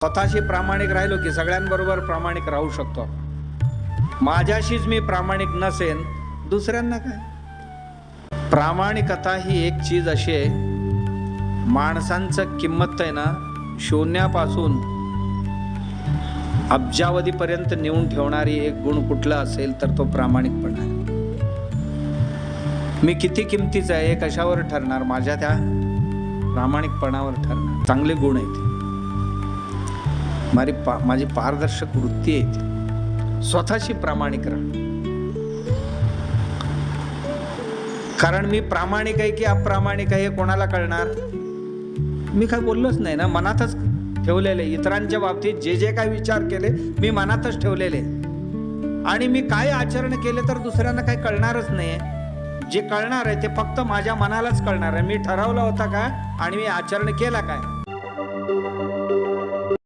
स्वतःशी प्रामाणिक राहिलो की सगळ्यांबरोबर प्रामाणिक राहू शकतो. माझ्याशीच मी प्रामाणिक नसेन, दुसऱ्यांना काय? प्रामाणिकता ही एक चीज अशी आहे, माणसांचं किंमत आहे ना, शून्यापासून अब्जावधीपर्यंत नेऊन ठेवणारी एक गुण कुठला असेल तर तो प्रामाणिकपणा आहे. मी किती किमतीचा आहे कशावर ठरणार? माझ्या त्या प्रामाणिकपणावर ठरणार. चांगले गुण आहेत, माझी पारदर्शक वृत्ती आहे, स्वतःशी प्रामाणिक राहा. कारण मी प्रामाणिक आहे की अप्रामाणिक आहे हे कोणाला कळणार? मी काय बोललोच नाही ना, मनातच ठेवलेले. इतरांच्या बाबतीत जे जे काय विचार केले मी मनातच ठेवलेले, आणि मी काय आचरण केले तर दुसऱ्यांना काही कळणारच नाही. जे कळणार आहे ते फक्त माझ्या मनालाच कळणार आहे. मी ठरवलं होतं का आणि मी आचरण केलं काय.